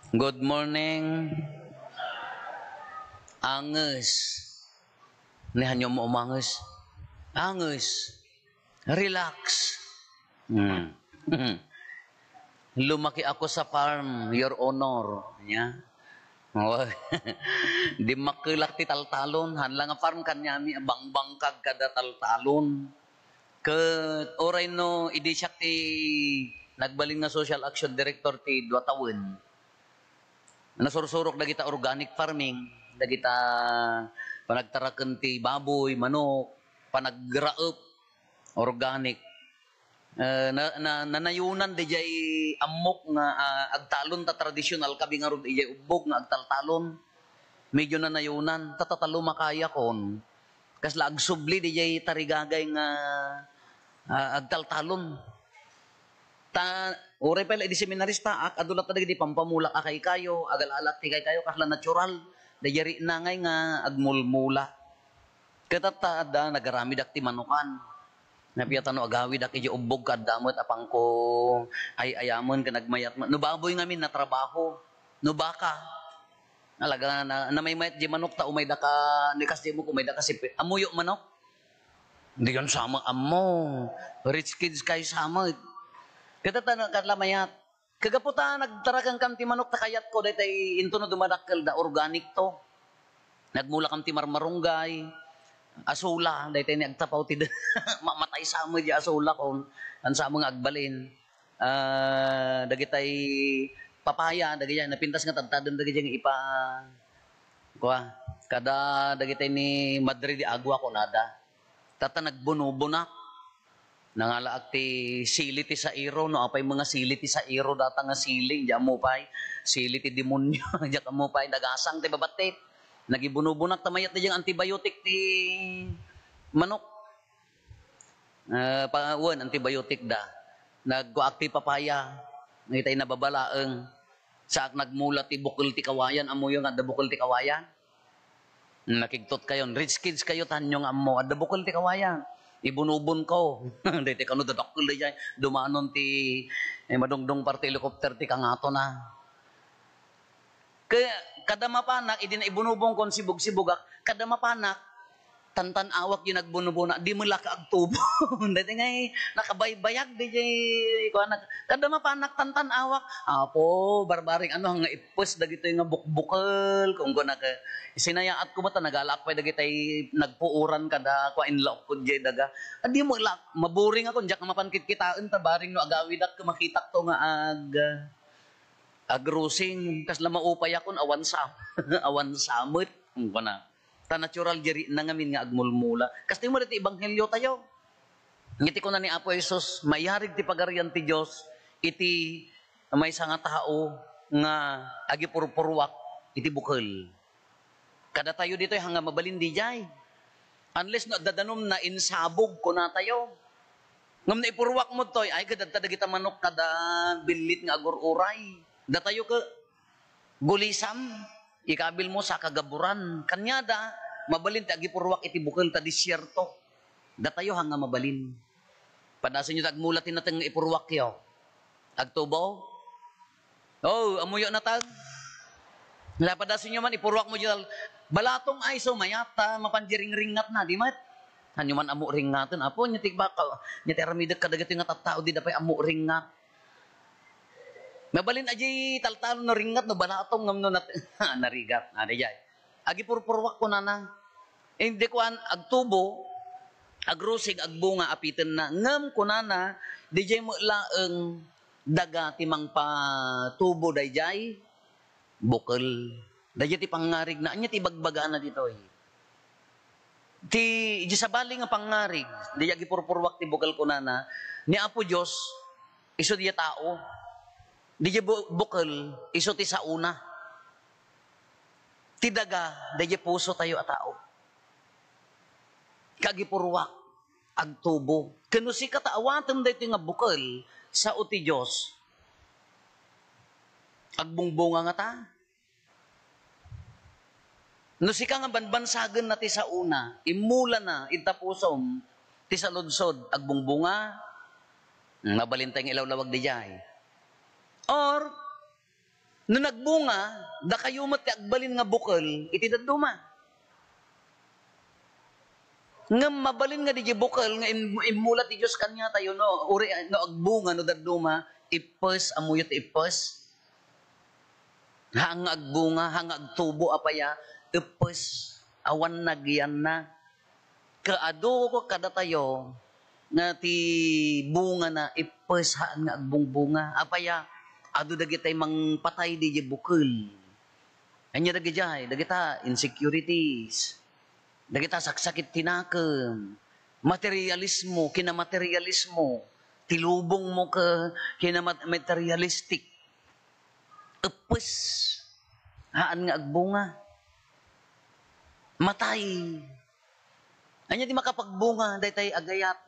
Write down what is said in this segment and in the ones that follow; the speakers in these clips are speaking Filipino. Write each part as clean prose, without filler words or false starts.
Good morning. Anges. Nihan nyo mo umanges. Anges. Relax. Lumaki ako sa farm, Your Honor. Yeah. Di makilak ti taltalon. Hanlang nga farm kanyami, bang-bangkag kada taltalon. Oray no, idi siya ti nagbaling nga social action director ti Duatawin. Nasursurok na kita organic farming, na kita panagtarakan ti baboy, manok, panagraop, organic. Nanayunan di jay amok nga agtalon ta tradisyonal kabi nga ron di jay ubog nga agtaltalon. Medyo nanayunan, tatatalo makaya kon. Kasla agsubli di jay tarigagay nga agtaltalon. Ore pala di seminarista adulat na di pampamulak akay kayo agalalak ti kayo kasla natural dayari na ngay nga agmulmula katatada nagarami dak ti manukan napiyatan no agawid dak iti ubog kadamot apang ko ay ayamon ka nagmayat no baboy ngamin na trabaho no baka alaga na may mayat di manok ta umay da ka nikas di mo kumay da kasi amuyo manok di yan sama amo rich kids kayo sama kita tanong katlamayat. Kagaputa nagtarakan kam ti manok takayat ko daytay into no dumadakkel da organic to. Nagmula kam ti marmarunggay. Asula daytay ni agtapaw ti mamatay sa mo di asula kon an sa mga agbalin. Dagitay papaya dagitay napintas nga tadtadon dagitay nga ipa kuha. Kada dagitay ni Madrid di agwa ko nada. Tata nagbuno-bunak. Nangalaak ti sili ti sa iro, no? Apay mga sili ti sa iro, data nga siling, diyan mo pa'y, sili ti demonyo, diyan mo pa'y, nagasang ti babatit, nagibunubunak, tamayat na diyang antibiotic ti manok. Pangawan, antibiotic da. Nagkuak ti papaya, ngitay nababalaang, saak nagmula ti bukol ti kawayan, amo yung ada bukol ti kawayan. Nakigtot kayo, rich kids kayo, tanyong amo, ada bukol ti kawayan. Ibunubon ko. Dito ka no dadakol dyan. Dumanon ti madungdong parte helicopter ti kangato na. Kaya kada mapanak, idi na ibunubong kon sibog-sibog. Kada mapanak, tantan awak yung nagbunubona, di mo laka agtubo. Dito nga nakabaybayag di jay. Kada mapanak, tantan awak. Apo, barbaring ano, nga ipos dagito yung bukbukal. Kung ko sinayaat ko mata nagalak pa dagitay nagpuuran kada ko inlaw ko jay daga adi mo lak maburing ako njak mapankit kitaan ta baring no agawid ak makitak to nga agrusing kas la maupay akon awan sa awan samot kuna ta natural jeri na ngamin nga agmulmula kas ti mo diti ebanghelyo tayo ngiti ko na ni Apo Jesus mayarig ti pagarian ti Dios iti may nga tao nga agi purpurwak iti bukal. Kada tayo dito hanga mabalin di jay. Unless no dadanom na insabog ko na tayo. Ngam na ipurwak mo toy ay kada kita manok kada bilit nga agururay. Da tayo ka gulisam ikabil mo sa kagaburan. Kanyada mabalin ti agipurwak iti bukal ta disyerto. Da tayo hanga mabalin. Padason nyo tagmulat tinateng ipurwak yo. Agtubo. Oh, amuyo na tag. Lapadason nyo man ipurwak mo dyan. Balatong ay so mayata mapanjiring-ringat na di mat. Hanyo man amo ringaten apo nya tigbakal nya teramidak kadagiti nga tattao di dapay amo ringat. Mabalin aji taltalo no ringat no balatong ngamno nat narigat na di jay. Agi purpurwak ko nana. Hindi ko an agtubo agrusig agbunga apiten na ngam kunana di jay mo laeng daga timang pa tubo dayjay bukal. Dahil ti pangarig na, anya ti bagbagaan na dito eh. Ti sa bali nga pangarig, dahil agipurpurwak ti bukal ko na, ni Apo Diyos, iso diya tao. Dahil bukal, iso ti sa una. Ti daga, dahil puso tayo at tao. Kagipurwak, agtubo. Kano si kataawatan dahil nga bukal, sa uti Diyos, agbungbunga nga ta. No si ka nga banbansagan na ti sa una, imula na, itapusom, ti sa ludsod, agbungbunga, mabalintay ng ilawlawag di jay. Or, No nagbunga, da kayo ti agbalin nga bukal, iti daduma. Nga mabalin nga di bukal, nga imulat ti Diyos kanya tayo, no, uri, no agbunga, no daduma, ipes, amuyot ipes. Hang agbunga, hang agtubo, apaya, ipes, awan nagyan na. Kaado ko kada tayo, nga ti bunga na ipes, haan nga agbungbunga, apaya, ado dagitay mang patay di bukal. Anya dagitay, dagita insecurities. Dagita saksakit tinakam. Materialismo, kinamaterialismo. Tilubong mo ka kinamaterialistic. Epes. Haan nga agbunga. Matay. Anya di makapagbunga, dahi tayo agayat.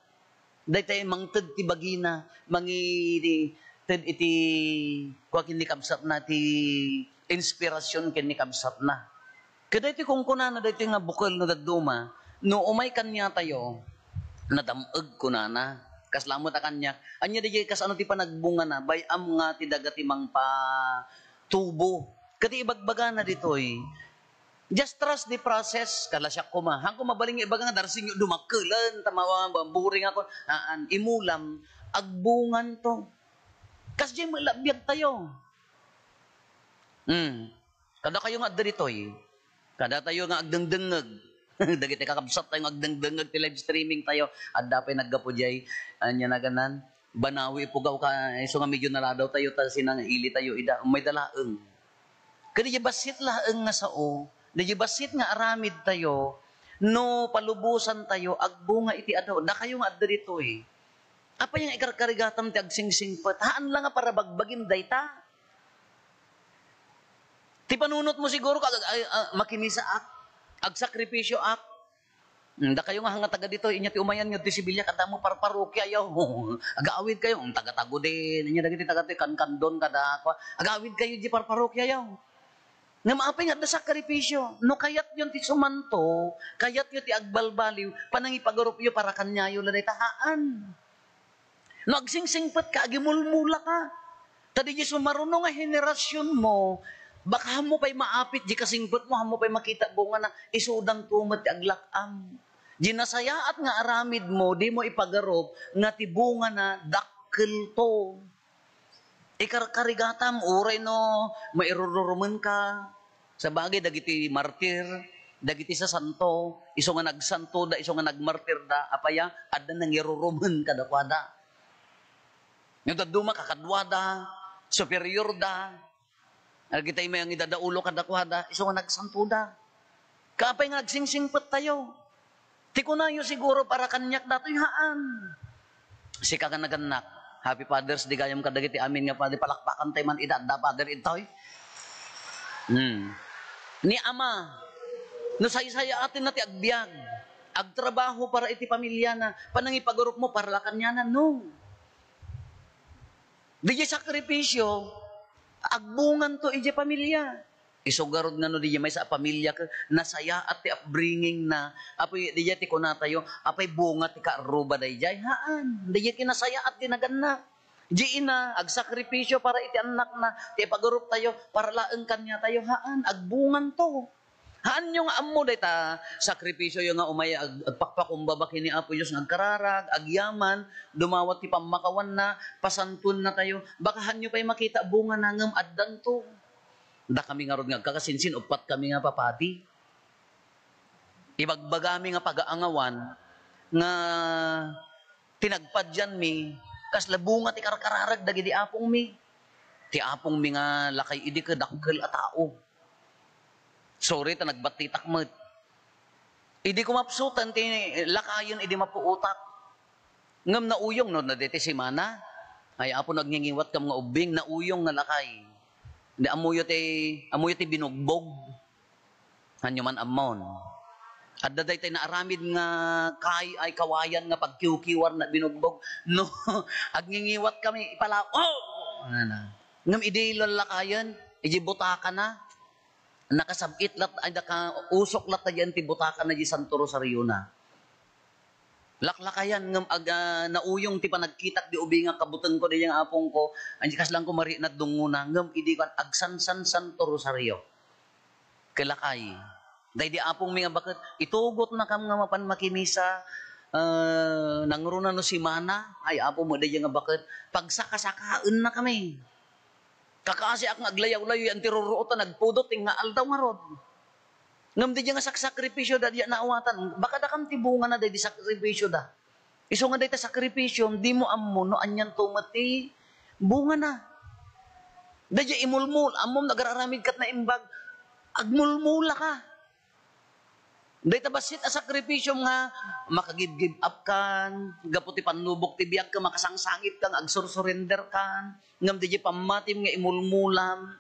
Dahi tayo mangted ti bagina, mangi ted iti kwa kini kabsat na ti inspirasyon kini kabsat na. Kada iti kung kunana dati nga bukal no daduma, no umay kanya tayo, nadamag kunana, kaslamot a kanya, anya di kas ano ti panagbunga na, bayam nga ti dagati mang pa tubo. Kati ibagbaga na ditoy, just trust the process, kalasyak ko ma. Hangko mabaling ibaga nga darsing yung dumakulan, tamawa, buring ako, imulam, agbungan to. Kasi malabiyag tayo. Kada kayo nga daritoy, kada tayo nga agdengdengeg, dagiti kakabsat tayo nga agdengdengeg ti live streaming tayo, at dapay naggapo jay, anya na ganan, banawi pugaw ka, so nga medyo naradaw tayo, ta sinang ili tayo, ida, may dalaeng. Kada basit laeng nga sao, di basit nga aramid tayo, no palubusan tayo, agbunga iti ado, da kayo nga daritoy. Apa yung ikarkarigatam ti agsingsing pat? Haan lang nga para bagbagin dayta. Ti panunot mo siguro makinisa ak, agsakripisyo ak. Da kayo nga hanga taga dito, inya ti umayan nga ti Sibilya, kada mo parparokya yaw. Agaawid kayo, taga-tago din, inya dagiti taga ti kankandon kada ako. Agaawid kayo di parparokya yaw. Nga maapay nga da sakripisyo. No kayat yun ti sumanto, kayat yun ti agbalbaliw, panangipagarup yun para kanyayo lanay tahaan. No, agsingsingpat ka, agimulmula ka. Tadi di sumaruno nga henerasyon mo, baka mo pa'y maapit, di kasingpat mo, hamo pa'y makita bunga na isudang tumat aglakam. Di nasayaat nga aramid mo, di mo ipagarop, nga ti bunga na dakkel to. Ikarkarigatam, uray no, mairururuman ka. Sa bagay, dagiti martir, dagiti sa santo, iso nga nagsanto da, iso nga nagmartir da, apaya, adan nang iruruman kadakwada. Yung daduma kakadwada, superior da, nagkitay may ang idadaulo kadakwada, iso nga nagsanto da. Kapay nga nagsingsingpat tayo. Tiko na yun siguro para kanyak dato'y haan. Si kaganaganak, Happy Fathers, di gayam kadagiti amin nga pa, di palakpakan tayo man idadda, Father, ito'y. Ni Ama, no say-saya atin na ti agbyag, agtrabaho para iti pamilya na, panangipagarup mo para lakan niya na, no. Di sakripisyo, agbungan to iti pamilya. Isugarod nga no di may sa pamilya ka, nasaya at ti upbringing na, apoy di ti kunatayo, apay bunga ti kaaruba day jay, haan, di kinasaya at tinagannak. Di ina, agsakripisyo para iti anak na, ti pagarup tayo, para laeng kanya tayo, haan, agbungan to. Haan yung amo day ta, sakripisyo yung nga umay, agpakpakumbaba kini Apo Diyos, agkararag, agyaman, dumawat ti pamakawan na, pasantun na tayo, baka hanyo pa'y makita bunga nangam addan to. Da kami nga rod nga kakasinsin, upat kami nga papati. Ibagbagami nga pagaangawan, nga tinagpad dyan mi, kasla bunga ti karkararag, dagiti apong mi. Ti apong mi nga lakay idi ka dakkel a tao. Sorry, ta nagbatitak mo. Idi ko mapsutan, lakayon, idi mapuutak. Ngam na uyong, no, na dete si Mana. Ay, apo nagngingiwat kam nga ubing, na uyong nga lakay. Hindi, amuyo ti binugbog. Hanyo man amon. At daday tayo na aramid nga ay kawayan nga pagkiw-kiwar na binugbog. No, agngingiwat kami, ipala, ngam idi lalakayan, idi butaka na. Nakasabit lat ay nakausok lat na diyan ti butaka na di Santo Rosario na. Laklakayan ngam nauyong ti panagkitak di ubi nga kabutan ko di yang apong ko anji kas lang ko mari na dunguna ngam idi kan agsansan santo rosaryo. Kelakay. Day di apong mga bakit itugot na kam nga mapan makimisa nangruna no si mana ay apo mo day nga bakit pagsakasakaen na kami. Kakaasi ak ngaglayaw-layo yan tiruruotan nagpudot ting nga aldaw nga rod. Ngam di nga sakripisyo da diya naawatan. Baka da kam tibunga na di sakripisyo da. Iso nga da ita sakripisyo, di mo ammo no anyan tumati, bunga na. Da diya imulmul, amom nagararamid kat na imbag, agmulmula ka. Da ita basit a sakripisyo nga, makagib-give up kan, gaputi panlubok tibiyag ka, makasangsangit kang, agsur-surrender kan, ngam di diya pamatim nga imulmulam,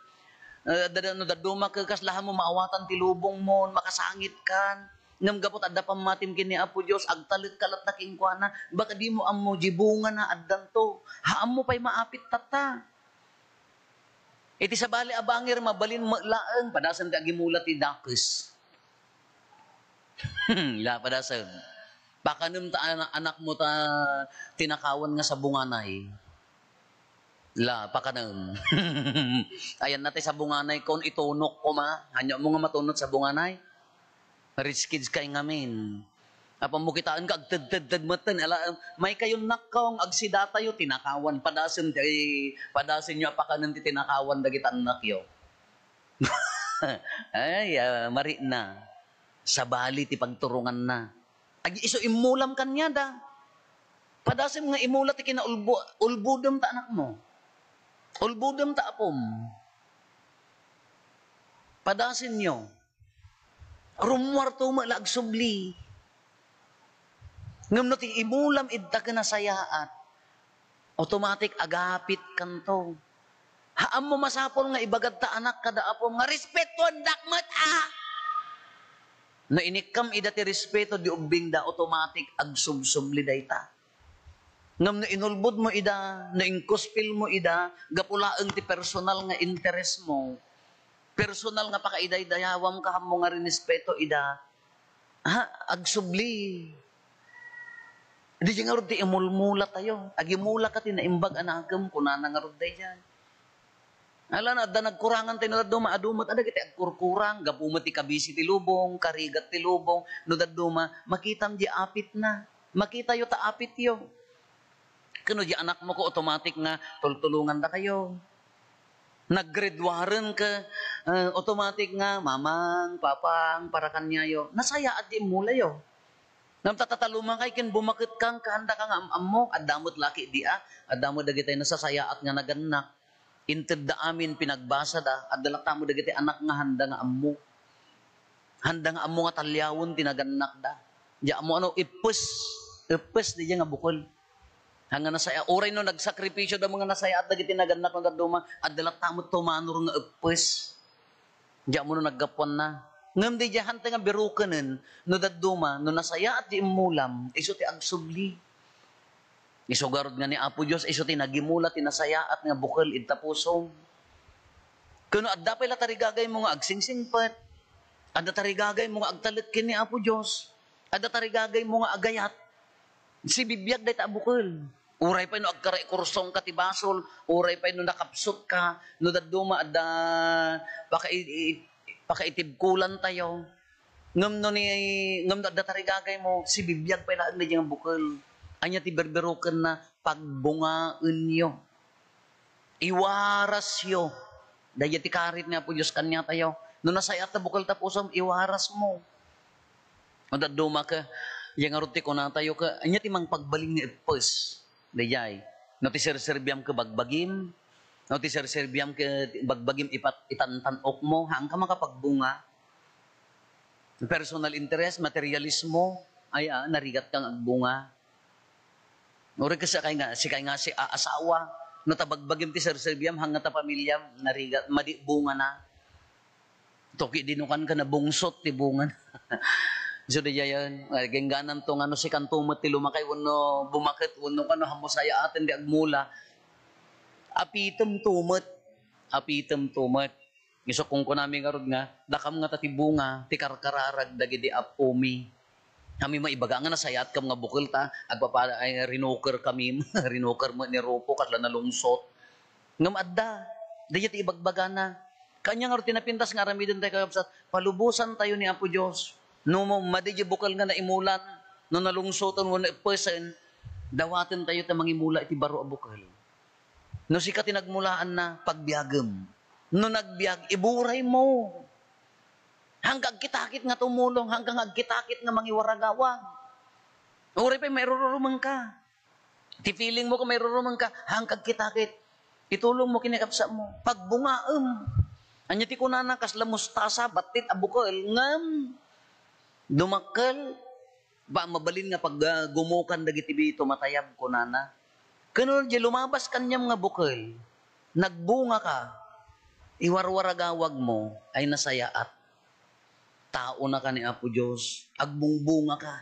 daduma ka kas lahat mo maawatan ti lubong mo makasangit kan ngam gapot adda pamatim kini Apo Dios agtalit kalat na kingkwana baka di mo ammo jibunga na addan to haam mo pay maapit tata iti sabali abangir mabalin laeng padasan ti agimulat ti dakes la padasan pakanem ta anak mo ta tinakawan nga sa bunganay. La, pakanam. Ayan natin sa bunganay, kung itunok ko hanyo mo nga matunot sa bunganay. Rich kids kay ngamin. Apa mo kitaan ka, agtad-tad matan. May kayon nakong agsidata yo, tinakawan, padasin nyo, apakanan ti tinakawan, dagit anak yo. Ay, mari na. Sa bali, ti pagturungan na. Iso imulam kanya da. Padasin nga imulat, ti kinaulbudam ta anak mo. Ulbudam ta apom. Padasin nyo. Rumwarto malag subli. Ngam no ti imulam idda ka na sayaat. Automatic agapit kanto. Haam mo masapol nga ibagad ta anak kada apom nga respetuan dakmat No inikam ida ti respeto di ubing da automatic agsubsubli dayta. Ngam na inulbod mo ida, na inkuspil mo ida, gapulaang ti personal nga interest mo, personal nga pakaiday-dayawam ka mo nga rinespeto ida, agsubli. Di nga rod ti imulmula tayo, agimula ka ti naimbag anagam, kunana nga rod day yan. Ala na, da nagkurangan tayo na duma, adumat, ada kita agkurkurang, gapumat ti kabisi ti lubong, karigat ti lubong, no daduma, makitam di apit na, makita yo ta apit yo. Kano di anak mo ko automatic nga tultulungan da kayo. Naggraduaren ka automatic nga mamang, papang, para kanya yo. Nasaya at di mula yo. Namtatatalumang kay kin bumakit kang kahanda ka nga am mo, adamot laki di adamot dagitay nasasaya at nga naganak. Inted da amin pinagbasa da, adalata mo dagitay anak nga handa nga ammo. Handa nga ammo nga talyawon tinaganak da. Di mo ano ipus di nga bukol. Hanga nasaya, oray no nagsakripisyo da mga nasaya at dagiti naganak ng daduma, at dalat tamot tumanor nga upes. Diya mo no naggapuan na. Ngam di diya hanta nga birukanin, no daduma, no nasaya at di imulam, iso ti agsubli. Iso garod nga ni Apo Diyos, iso ti nagimula, tinasaya at nga bukal, idta pusong. Kuno adda pala tarigagay mo nga agsingsingpat, adda tarigagay mo nga agtalit kin ni Apo Diyos, adda tarigagay mo nga agayat, si bibiyag day ta bukal. Uray pa no agkaray kursong ka ti basol, uray pa no nakapsot ka, no daduma adda pakaitibkulan tayo. Ngam no adda tarigagay mo, si bibiyag pa ilaan na diyang bukal. Anya ti berberoken na pagbungaan nyo. Iwaras yo. Daya ti karit niya po Diyos kanya tayo. No nasayat na bukal tapusam, iwaras mo. No daduma ka, yang aruti ko na tayo ka, anya ti mang pagbaling ni ipos. Dayay. No ti serserbiam ka bagbagim, no ti serserbiam ka bagbagim itantanok mo, hang ka makapagbunga. Personal interest, materialismo, ay narigat kang agbunga. Uri kasi kay nga si asawa, no tabagbagim ti serserbiam, hang nga ta pamilyam, narigat, madibunga na. Toki dinukan ka na bungsot, ti bunga na. So di yan, gengganan to nga no si kantumot ti lumakay wano bumakit wano kano hamusaya atin di agmula. Apitem tumot. Iso kung kunami nga rod nga, dakam nga tatibunga, ti karkararag dagi di apumi. Kami maibaga nga nasayat kam nga bukol ta, agpapa ay rinoker kami, rinoker mo ni Rupo kasla nalungsot. Ngam adda, dayat ibagbaga na. Kanya nga tinapintas nga ramidon tayo kapsat, palubusan tayo ni Apo Diyos. No mo madiji bukal nga naimulan, no nalungsoton mo na person, dawaten tayo ta mangimula iti baro a bukal. No sika tinagmulaan na pagbiagem. No nagbiag, iburay mo. Hanggang kitakit nga tumulong, hanggang agkitakit nga mangiwaragawag. Uri pa, may rurumang ka. Ti feeling mo kung may rurumang ka, hanggang kitakit. Itulong mo kinikapsa mo. Pagbungaem. Anya ti kunana, kasla mustasa, batit, abukal, ngam. Dumakal. Ba, mabalin nga pag gumukan dagiti bito, matayab kunana. Kano, di lumabas kanyang nga bukal. Nagbunga ka. Iwarwaragawag mo ay nasayaat. Tao na ka ni Apo Diyos, agbungbunga ka.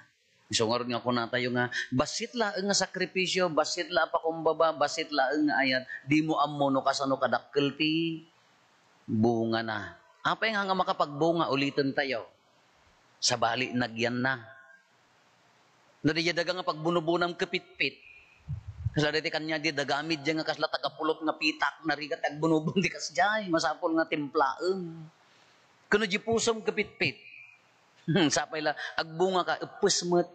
So nga rin nga ko na tayo nga, basit laeng nga sakripisyo, basit la pa kumbaba, basit laeng nga ayan, di mo amono kasano kadakkel ti bunga na. Apa yung nga makapagbunga, ulitin tayo. Sa bali, nagyan na. No, di daga nga pagbunubunam kapitpit. Kasla diti kanya di dagamid dyan nga kasla tagapulot nga pitak, narigat agbunubong di kasjay, masapol nga timplaeng. Kuno di pusom kapitpit. Sapay la, agbunga ka, upusmet.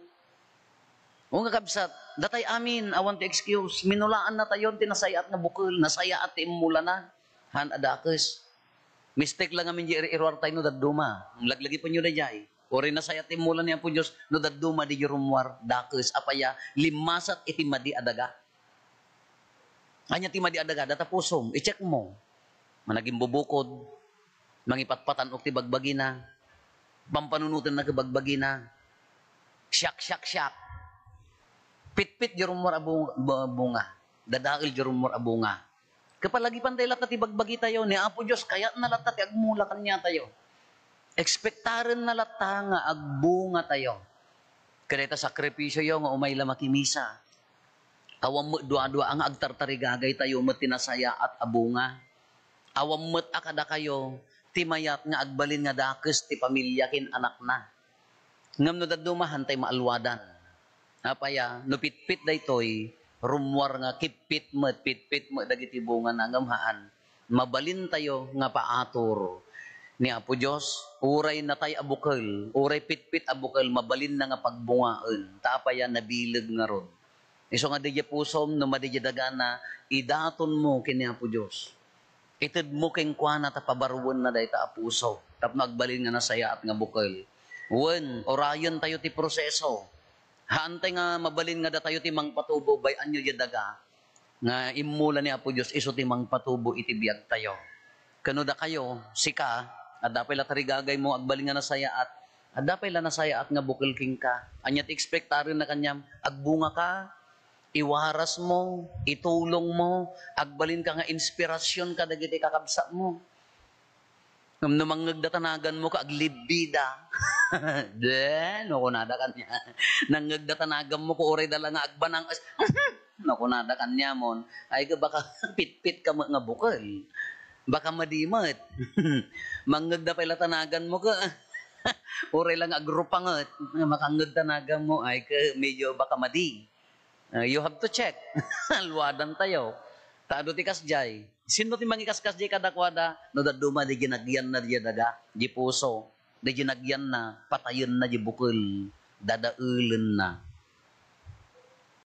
O nga kabsat, datay amin, awan ti excuse, minulaan na tayo, tinasayat nga bukul, nasayaat ti imula na. Han adakes. Mistake lang amin di irwar tayo no daduma. Laglagi pa nyo na jay. Ori nasayat ti imula niya po Diyos, no daduma di rumwar, dakes, apaya, limasat iti madi adaga. Anya ti madi adaga, data pusom, i-check mo. Managing bubukod, mangipatpatan o ti bagbagi na, pampanunutan na kabagbagi na, syak. Pit-pit jarumor abunga, dadail jarumor abunga. Kapalagi pantay latat ti bagbagi tayo, ni Apo Diyos, kaya na latat agmula kanya tayo. Ekspektaren na latat nga agbunga tayo. Kaya ita sakripisyo yo nga umayla makimisa. Awam mo dua-dua ang agtartarigagay tayo matinasaya at abunga. Awam mo't akada kayo, timayat nga agbalin nga dakes ti pamilya kin anak na. Ngam no dadumahan tay maalwadan. Apaya, no pitpit daytoy, rumwar nga pitpit mo dagiti bunga na ngamhaan. Mabalin tayo nga paator ni Apo Diyos, uray na tay abukal, uray pitpit abukal, mabalin na nga pagbungaan. Tapaya nabilag nga ron. Iso nga digya pusom, no madigya dagana, idaton mo kini Apo Diyos. Itid mo keng kuana ta pabaruan na day ta apuso. Tap nagbalin nga nasaya at nga bukal. Wen, orayon tayo ti proseso. Haantay nga mabalin nga da tayo ti mangpatubo bay anyo yadaga. Nga imula ni Apo Diyos iso ti mangpatubo iti biag tayo. Kano da kayo, sika, at dapay la tarigagay mo agbalin nga nasaya at dapay la nasaya at nga bukal king ka. Anya ti ekspektarin na kanyam, agbunga ka, iwaras mo, itulong mo, agbalin ka nga inspirasyon ka dagiti kakabsa mo. Ngam namang nagdatanagan mo ka aglibida. Den, nakunada kanya. Nang nagdatanagan mo ko oray dala nga agbanang as. Nakunada kanya mon. Ay ka baka pitpit ka nga bukal. Baka madimat. Manggagda pa tanagan mo ka. Oray lang agrupangat. Makangag tanagan mo ay ka medyo baka madi. You have to check. Alwadan tayo. Taado ti kasjay. Sino ti mangikaskas di kadakwada? No daduma di ginagyan na di daga. Di puso. Di ginagyan na. Patayon na di bukul. Dadaulen na.